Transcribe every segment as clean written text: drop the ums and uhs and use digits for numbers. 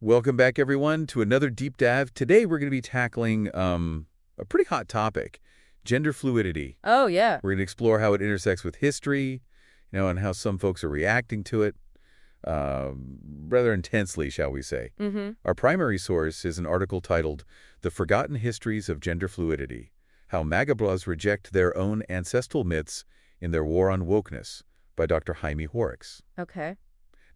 Welcome back, everyone, to another deep dive. Today, we're going to be tackling a pretty hot topic, gender fluidity. Oh, yeah. We're going to explore how it intersects with history, and how some folks are reacting to it rather intensely, shall we say. Mm-hmm. Our primary source is an article titled The Forgotten Histories of Gender Fluidity, How MAGA-bros Reject Their Own Ancestral Myths in Their War on Wokeness by Dr. Jaime Hoerricks. Okay.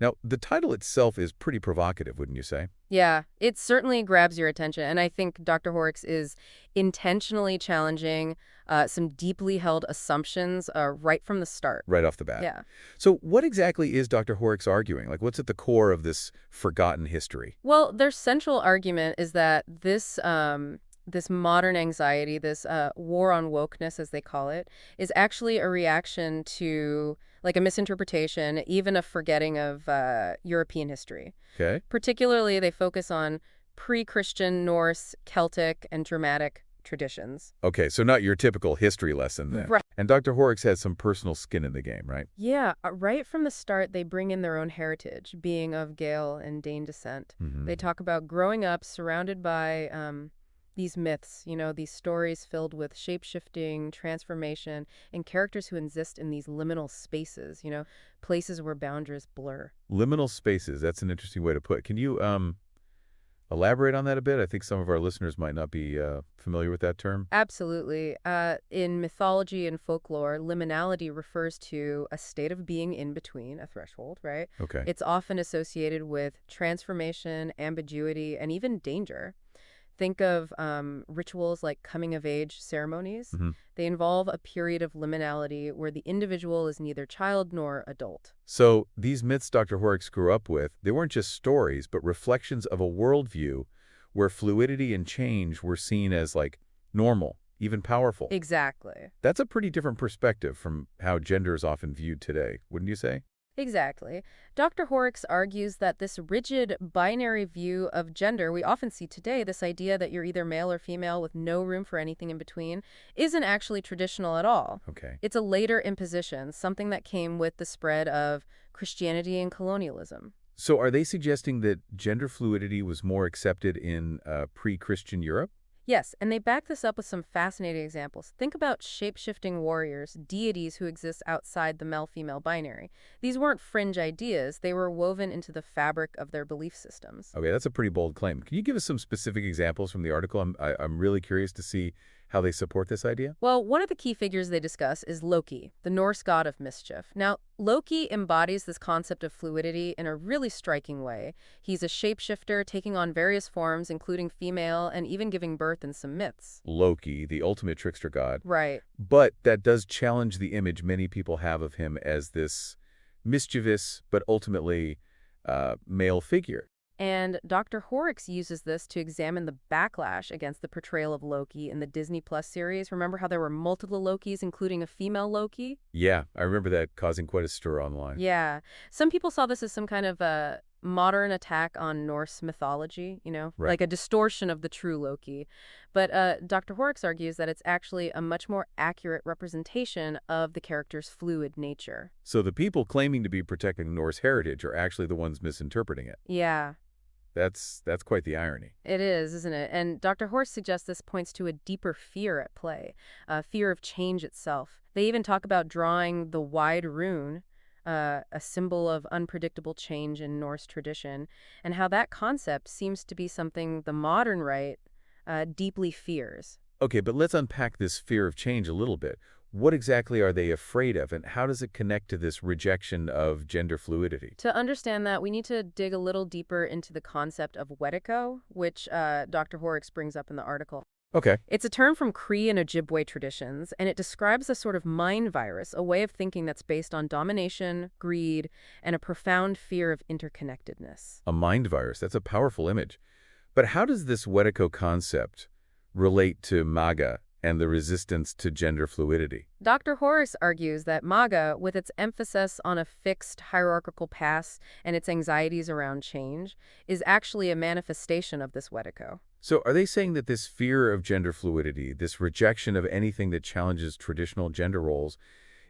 Now, the title itself is pretty provocative, wouldn't you say? Yeah, it certainly grabs your attention. And I think Dr. Hoerricks is intentionally challenging some deeply held assumptions right from the start. Right off the bat. Yeah. So what exactly is Dr. Hoerricks arguing? Like, what's at the core of this forgotten history? Well, their central argument is that this modern anxiety, this war on wokeness, as they call it, is actually a reaction to like a misinterpretation, even a forgetting of European history. Okay. Particularly, they focus on pre-Christian Norse, Celtic, and Germanic traditions. Okay, so not your typical history lesson then. Right. And Dr. Hoerricks has some personal skin in the game, right? Yeah, right from the start, they bring in their own heritage, being of Gael and Dane descent. Mm-hmm. They talk about growing up surrounded by these myths, these stories filled with shape-shifting, transformation, and characters who exist in these liminal spaces, places where boundaries blur. Liminal spaces, that's an interesting way to put it. Can you elaborate on that a bit? I think some of our listeners might not be familiar with that term. Absolutely. In mythology and folklore, liminality refers to a state of being in between, a threshold, right? Okay. It's often associated with transformation, ambiguity, and even danger. Think of rituals like coming-of-age ceremonies. Mm-hmm. They involve a period of liminality where the individual is neither child nor adult. So these myths Dr. Hoerricks grew up with, they weren't just stories, but reflections of a worldview where fluidity and change were seen as, like, normal, even powerful. Exactly. That's a pretty different perspective from how gender is often viewed today, wouldn't you say? Exactly. Dr. Hoerricks argues that this rigid binary view of gender we often see today, this idea that you're either male or female with no room for anything in between, isn't actually traditional at all. Okay. It's a later imposition, something that came with the spread of Christianity and colonialism. So are they suggesting that gender fluidity was more accepted in pre-Christian Europe? Yes, and they back this up with some fascinating examples. Think about shape-shifting warriors, deities who exist outside the male-female binary. These weren't fringe ideas, they were woven into the fabric of their belief systems. Okay, that's a pretty bold claim. Can you give us some specific examples from the article? I'm really curious to see how they support this idea. Well, one of the key figures they discuss is Loki, the Norse god of mischief. Now, Loki embodies this concept of fluidity in a really striking way. He's a shapeshifter, taking on various forms, including female, and even giving birth in some myths. Loki, the ultimate trickster god. Right. But that does challenge the image many people have of him as this mischievous, but ultimately male figure. And Dr. Hoerricks uses this to examine the backlash against the portrayal of Loki in the Disney Plus series. Remember how there were multiple Lokis, including a female Loki? Yeah, I remember that causing quite a stir online. Yeah. Some people saw this as some kind of a modern attack on Norse mythology, Right. like a distortion of the true Loki. But Dr. Hoerricks argues that it's actually a much more accurate representation of the character's fluid nature. So the people claiming to be protecting Norse heritage are actually the ones misinterpreting it. Yeah. That's quite the irony. It is, isn't it? And Dr. Horst suggests this points to a deeper fear at play, a fear of change itself. They even talk about drawing the wide rune, a symbol of unpredictable change in Norse tradition, and how that concept seems to be something the modern right deeply fears. Okay, but let's unpack this fear of change a little bit. What exactly are they afraid of, and how does it connect to this rejection of gender fluidity? To understand that, we need to dig a little deeper into the concept of wedico, which Dr. Hoerricks brings up in the article. Okay. It's a term from Cree and Ojibwe traditions, and it describes a sort of mind virus, a way of thinking that's based on domination, greed, and a profound fear of interconnectedness. A mind virus. That's a powerful image. But how does this Wedico concept relate to MAGA and the resistance to gender fluidity? Dr. Hoerricks argues that MAGA, with its emphasis on a fixed hierarchical past and its anxieties around change, is actually a manifestation of this Wedico. So are they saying that this fear of gender fluidity, this rejection of anything that challenges traditional gender roles,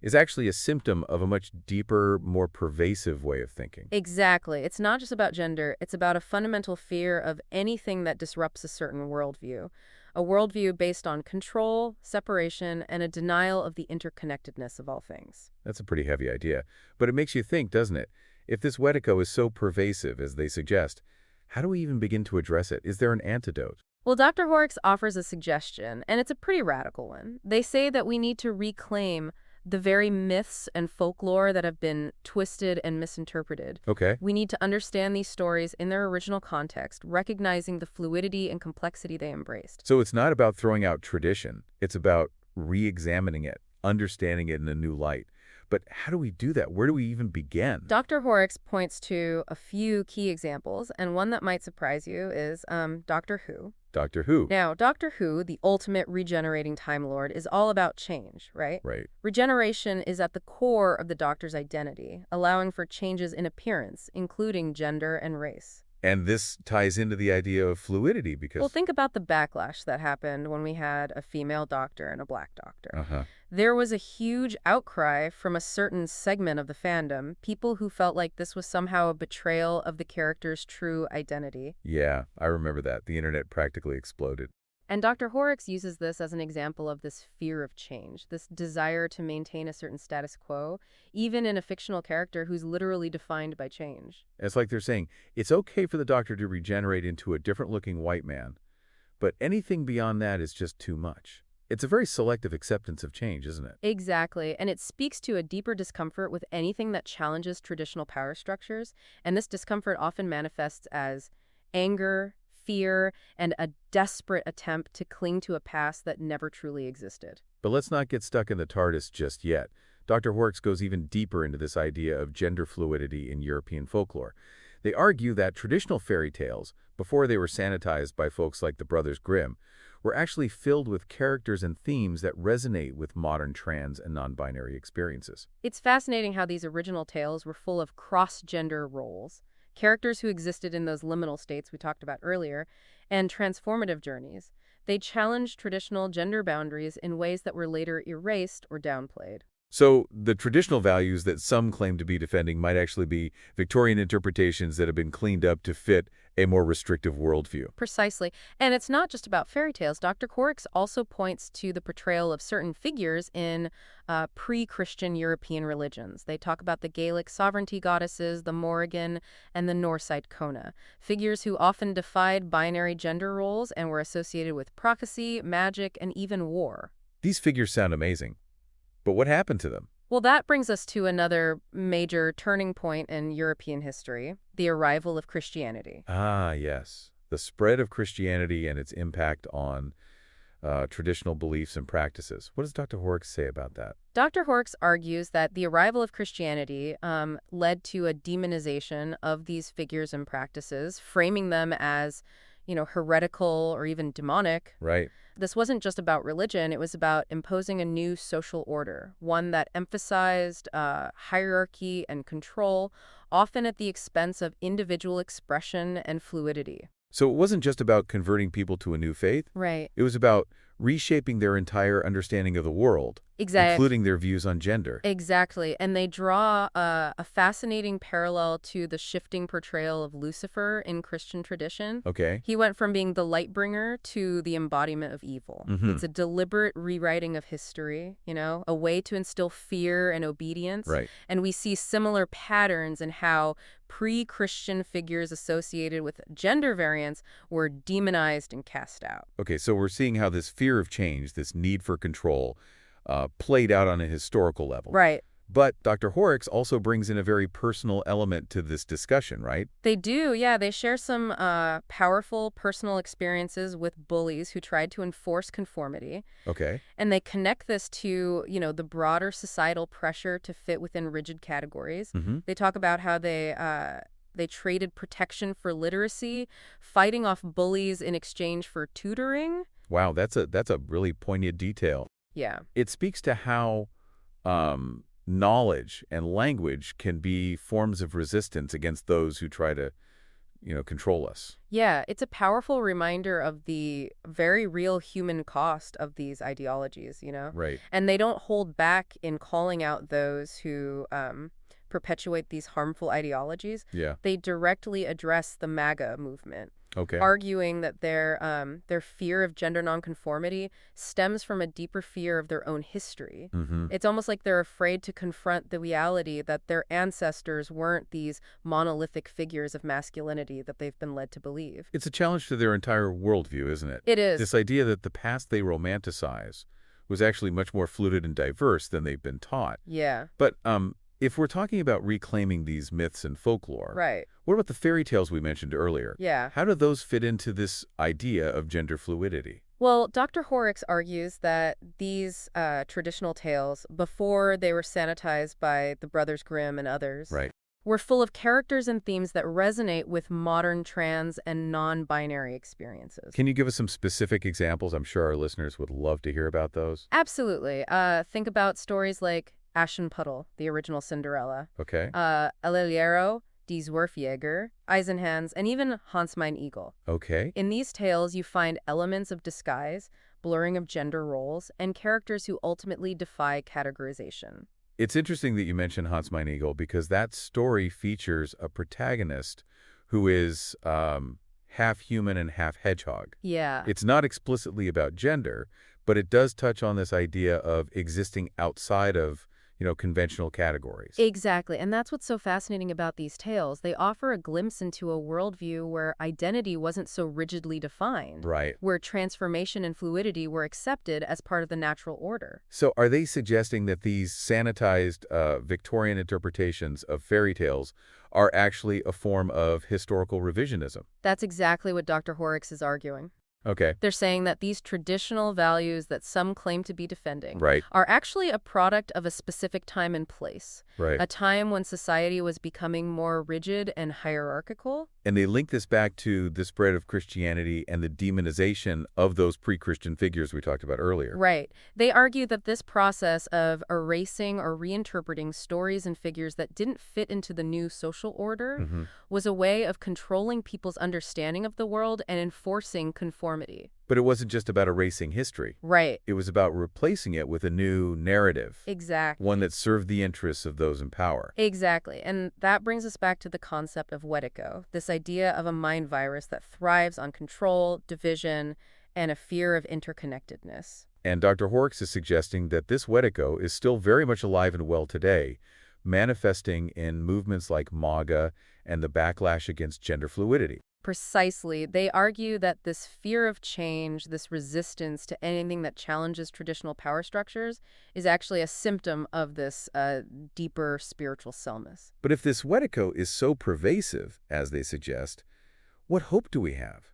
is actually a symptom of a much deeper, more pervasive way of thinking. Exactly. It's not just about gender, it's about a fundamental fear of anything that disrupts a certain worldview. A worldview based on control, separation, and a denial of the interconnectedness of all things. That's a pretty heavy idea. But it makes you think, doesn't it? If this Wetiko is so pervasive, as they suggest, how do we even begin to address it? Is there an antidote? Well, Dr. Hoerricks offers a suggestion, and it's a pretty radical one. They say that we need to reclaim the very myths and folklore that have been twisted and misinterpreted. Okay. We need to understand these stories in their original context, recognizing the fluidity and complexity they embraced. So it's not about throwing out tradition. It's about re-examining it, understanding it in a new light. But how do we do that? Where do we even begin? Dr. Hoerricks points to a few key examples, and one that might surprise you is Doctor Who. Doctor Who. Now, Doctor Who, the ultimate regenerating Time Lord, is all about change, right? Right. Regeneration is at the core of the Doctor's identity, allowing for changes in appearance, including gender and race. And this ties into the idea of fluidity because... Well, think about the backlash that happened when we had a female doctor and a black doctor. Uh-huh. There was a huge outcry from a certain segment of the fandom, people who felt like this was somehow a betrayal of the character's true identity. Yeah, I remember that. The internet practically exploded. And Dr. Hoerricks uses this as an example of this fear of change, this desire to maintain a certain status quo, even in a fictional character who's literally defined by change. It's like they're saying, it's okay for the Doctor to regenerate into a different-looking white man, but anything beyond that is just too much. It's a very selective acceptance of change, isn't it? Exactly, and it speaks to a deeper discomfort with anything that challenges traditional power structures, and this discomfort often manifests as anger, fear, and a desperate attempt to cling to a past that never truly existed. But let's not get stuck in the TARDIS just yet. Dr. Hoerricks goes even deeper into this idea of gender fluidity in European folklore. They argue that traditional fairy tales, before they were sanitized by folks like the Brothers Grimm, were actually filled with characters and themes that resonate with modern trans and non-binary experiences. It's fascinating how these original tales were full of cross-gender roles, characters who existed in those liminal states we talked about earlier, and transformative journeys. They challenged traditional gender boundaries in ways that were later erased or downplayed. So the traditional values that some claim to be defending might actually be Victorian interpretations that have been cleaned up to fit a more restrictive worldview. Precisely. And it's not just about fairy tales. Dr. Hoerricks also points to the portrayal of certain figures in pre-Christian European religions. They talk about the Gaelic sovereignty goddesses, the Morrigan, and the Norse Kona, figures who often defied binary gender roles and were associated with prophecy, magic, and even war. These figures sound amazing. But what happened to them? Well, that brings us to another major turning point in European history, the arrival of Christianity. Ah, yes. The spread of Christianity and its impact on traditional beliefs and practices. What does Dr. Hoerricks say about that? Dr. Hoerricks argues that the arrival of Christianity led to a demonization of these figures and practices, framing them as, heretical or even demonic. Right. This wasn't just about religion, it was about imposing a new social order, one that emphasized hierarchy and control, often at the expense of individual expression and fluidity. So it wasn't just about converting people to a new faith? Right. It was about reshaping their entire understanding of the world, including their views on gender. Exactly. And they draw a fascinating parallel to the shifting portrayal of Lucifer in Christian tradition. Okay. He went from being the light bringer to the embodiment of evil. It's a deliberate rewriting of history, a way to instill fear and obedience. Right. And we see similar patterns in how pre-Christian figures associated with gender variance were demonized and cast out. Okay, so we're seeing how this fear of change, this need for control, played out on a historical level. Right. But Dr. Hoerricks also brings in a very personal element to this discussion, right? They do, yeah. They share some powerful personal experiences with bullies who tried to enforce conformity. Okay. And they connect this to, the broader societal pressure to fit within rigid categories. They talk about how they traded protection for literacy, fighting off bullies in exchange for tutoring. Wow, that's a really poignant detail. Yeah. It speaks to how knowledge and language can be forms of resistance against those who try to control us. Yeah, it's a powerful reminder of the very real human cost of these ideologies. Right. And they don't hold back in calling out those who perpetuate these harmful ideologies. Yeah. They directly address the MAGA movement, Okay. arguing that their fear of gender nonconformity stems from a deeper fear of their own history. Mm-hmm. It's almost like they're afraid to confront the reality that their ancestors weren't these monolithic figures of masculinity that they've been led to believe. It's a challenge to their entire worldview, isn't it? It is. This idea that the past they romanticize was actually much more fluid and diverse than they've been taught. Yeah. But if we're talking about reclaiming these myths and folklore, Right. what about the fairy tales we mentioned earlier? Yeah. How do those fit into this idea of gender fluidity? Well, Dr. Hoerricks argues that these traditional tales, before they were sanitized by the Brothers Grimm and others, Right. were full of characters and themes that resonate with modern trans and non-binary experiences. Can you give us some specific examples? I'm sure our listeners would love to hear about those. Absolutely. Think about stories like Ashen Puddle, the original Cinderella, Okay. El Hilero, Die Zwerfjäger, Eisenhands, and even Hans Mein Eagle. Okay. In these tales, you find elements of disguise, blurring of gender roles, and characters who ultimately defy categorization. It's interesting that you mentioned Hans Mein Eagle because that story features a protagonist who is half human and half hedgehog. Yeah. It's not explicitly about gender, but it does touch on this idea of existing outside of conventional categories. Exactly. And that's what's so fascinating about these tales. They offer a glimpse into a worldview where identity wasn't so rigidly defined. Right. Where transformation and fluidity were accepted as part of the natural order. So are they suggesting that these sanitized Victorian interpretations of fairy tales are actually a form of historical revisionism? That's exactly what Dr. Hoerricks is arguing. Okay. They're saying that these traditional values that some claim to be defending Right. are actually a product of a specific time and place. Right. A time when society was becoming more rigid and hierarchical. And they link this back to the spread of Christianity and the demonization of those pre-Christian figures we talked about earlier. Right. They argue that this process of erasing or reinterpreting stories and figures that didn't fit into the new social order was a way of controlling people's understanding of the world and enforcing conformity. But it wasn't just about erasing history. Right. It was about replacing it with a new narrative. Exactly. One that served the interests of those in power. Exactly. And that brings us back to the concept of Wetiko, this idea of a mind virus that thrives on control, division, and a fear of interconnectedness. And Dr. Hoerricks is suggesting that this Wetiko is still very much alive and well today, manifesting in movements like MAGA and the backlash against gender fluidity. Precisely. They argue that this fear of change, this resistance to anything that challenges traditional power structures, is actually a symptom of this deeper spiritual illness. But if this Wetiko is so pervasive, as they suggest, what hope do we have?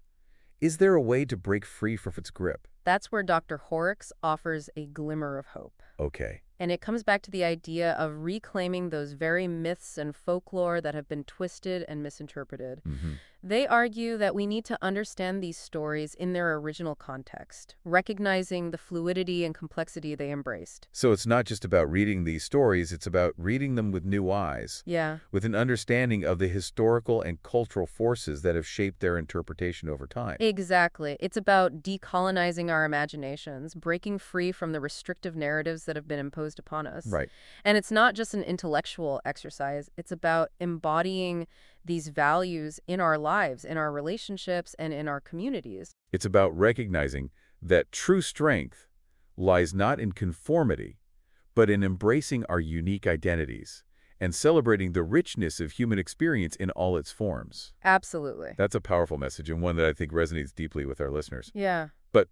Is there a way to break free from its grip? That's where Dr. Hoerricks offers a glimmer of hope. Okay. And it comes back to the idea of reclaiming those very myths and folklore that have been twisted and misinterpreted. They argue that we need to understand these stories in their original context, recognizing the fluidity and complexity they embraced. So it's not just about reading these stories, it's about reading them with new eyes. Yeah. With an understanding of the historical and cultural forces that have shaped their interpretation over time. Exactly. It's about decolonizing our imaginations, breaking free from the restrictive narratives that have been imposed upon us. Right. And it's not just an intellectual exercise. It's about embodying these values in our lives, in our relationships, and in our communities. It's about recognizing that true strength lies not in conformity, but in embracing our unique identities and celebrating the richness of human experience in all its forms. Absolutely. That's a powerful message and one that I think resonates deeply with our listeners. Yeah. But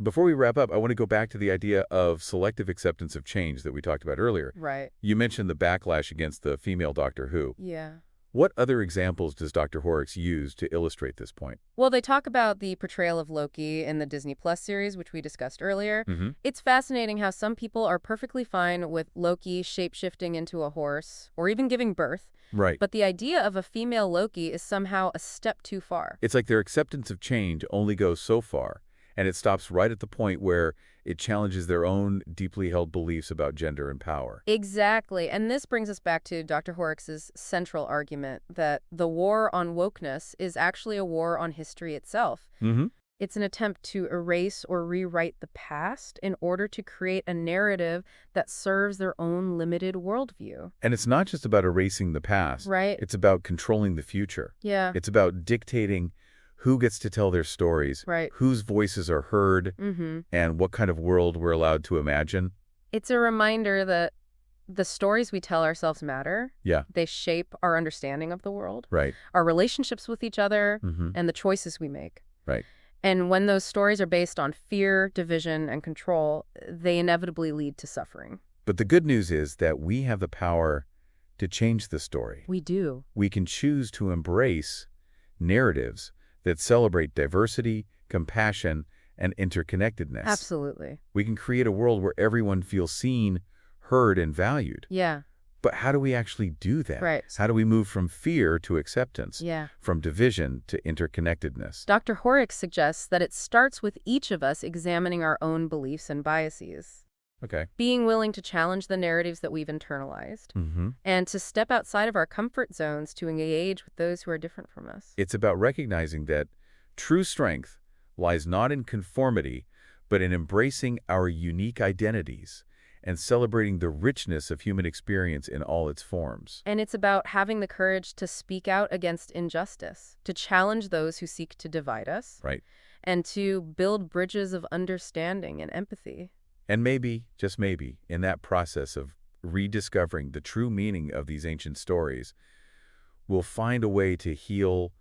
before we wrap up, I want to go back to the idea of selective acceptance of change that we talked about earlier. Right. You mentioned the backlash against the female Doctor Who. Yeah. What other examples does Dr. Hoerricks use to illustrate this point? Well, they talk about the portrayal of Loki in the Disney Plus series, which we discussed earlier. It's fascinating how some people are perfectly fine with Loki shape-shifting into a horse or even giving birth. Right. But the idea of a female Loki is somehow a step too far. It's like their acceptance of change only goes so far, And it stops right at the point where it challenges their own deeply held beliefs about gender and power. Exactly. And this brings us back to Dr. Hoerricks' central argument that the war on wokeness is actually a war on history itself. Mm-hmm. It's an attempt to erase or rewrite the past in order to create a narrative that serves their own limited worldview. And it's not just about erasing the past. Right. It's about controlling the future. Yeah. It's about dictating who gets to tell their stories, Right. whose voices are heard, and what kind of world we're allowed to imagine. It's a reminder that the stories we tell ourselves matter. Yeah. They shape our understanding of the world, Right. our relationships with each other, Mm-hmm. and the choices we make. Right. And when those stories are based on fear, division, and control, they inevitably lead to suffering. But the good news is that we have the power to change the story. We do. We can choose to embrace narratives that celebrate diversity, compassion, and interconnectedness. Absolutely. We can create a world where everyone feels seen, heard, and valued. Yeah. But how do we actually do that? Right. How do we move from fear to acceptance? Yeah. From division to interconnectedness? Dr. Hoerricks suggests that it starts with each of us examining our own beliefs and biases. Okay. Being willing to challenge the narratives that we've internalized, Mm-hmm. and to step outside of our comfort zones to engage with those who are different from us. It's about recognizing that true strength lies not in conformity, but in embracing our unique identities and celebrating the richness of human experience in all its forms. And it's about having the courage to speak out against injustice, to challenge those who seek to divide us, Right. and to build bridges of understanding and empathy. And maybe, just maybe, in that process of rediscovering the true meaning of these ancient stories, we'll find a way to heal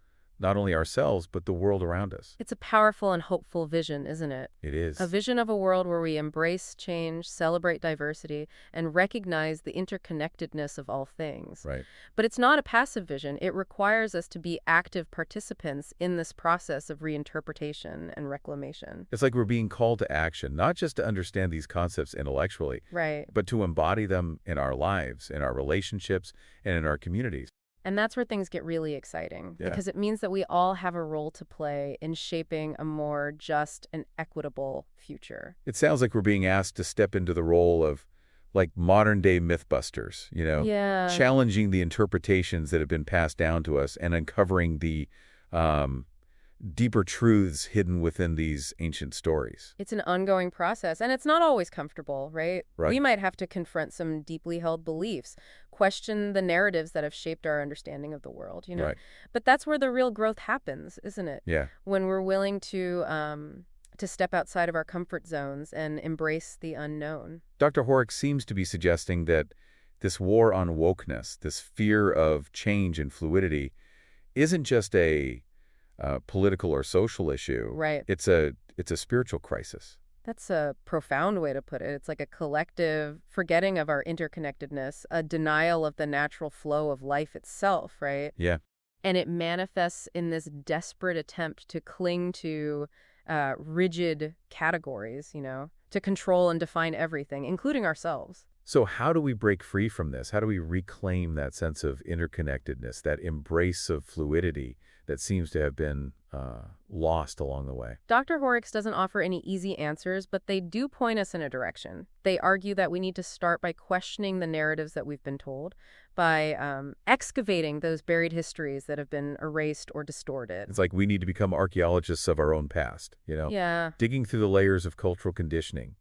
not only ourselves, but the world around us. It's a powerful and hopeful vision, isn't it? It is. A vision of a world where we embrace change, celebrate diversity, and recognize the interconnectedness of all things. Right. But it's not a passive vision. It requires us to be active participants in this process of reinterpretation and reclamation. It's like we're being called to action, not just to understand these concepts intellectually, Right. but to embody them in our lives, in our relationships, and in our communities. And that's where things get really exciting, Yeah. because it means that we all have a role to play in shaping a more just and equitable future. It sounds like we're being asked to step into the role of, like, modern-day mythbusters, Yeah. challenging the interpretations that have been passed down to us and uncovering the deeper truths hidden within these ancient stories. It's an ongoing process, and it's not always comfortable, right? Right. We might have to confront some deeply held beliefs, question the narratives that have shaped our understanding of the world, Right. But that's where the real growth happens, isn't it? Yeah. When we're willing to step outside of our comfort zones and embrace the unknown. Dr. Hoerricks seems to be suggesting that this war on wokeness, this fear of change and fluidity, isn't just a political or social issue. Right. It's a spiritual crisis. That's a profound way to put it. It's like a collective forgetting of our interconnectedness, a denial of the natural flow of life itself, right? Yeah. And it manifests in this desperate attempt to cling to rigid categories, to control and define everything, including ourselves. So how do we break free from this? How do we reclaim that sense of interconnectedness, that embrace of fluidity that seems to have been lost along the way? Dr. Hoerricks doesn't offer any easy answers, but they do point us in a direction. They argue that we need to start by questioning the narratives that we've been told, by excavating those buried histories that have been erased or distorted. It's like we need to become archaeologists of our own past, Yeah. digging through the layers of cultural conditioning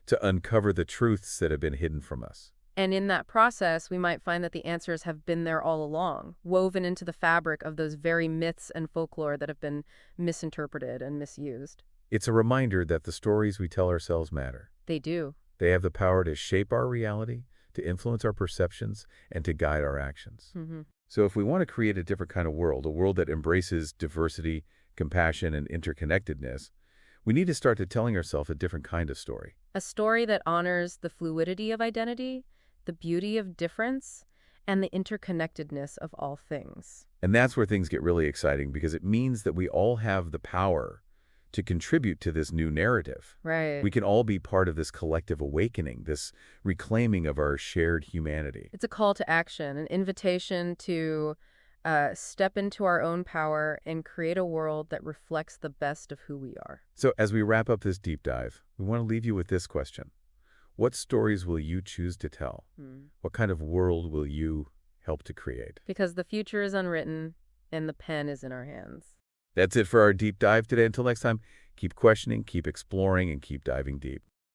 to uncover the truths that have been hidden from us. And in that process, we might find that the answers have been there all along, woven into the fabric of those very myths and folklore that have been misinterpreted and misused. It's a reminder that the stories we tell ourselves matter. They do. They have the power to shape our reality, to influence our perceptions, and to guide our actions. Mm-hmm. So if we want to create a different kind of world, a world that embraces diversity, compassion, and interconnectedness, we need to start to telling ourselves a different kind of story. A story that honors the fluidity of identity, the beauty of difference, and the interconnectedness of all things. And that's where things get really exciting, because it means that we all have the power to contribute to this new narrative. Right. We can all be part of this collective awakening, this reclaiming of our shared humanity. It's a call to action, an invitation to step into our own power and create a world that reflects the best of who we are. So as we wrap up this deep dive, we want to leave you with this question. What stories will you choose to tell? What kind of world will you help to create? Because the future is unwritten and the pen is in our hands. That's it for our deep dive today. Until next time, keep questioning, keep exploring, and keep diving deep.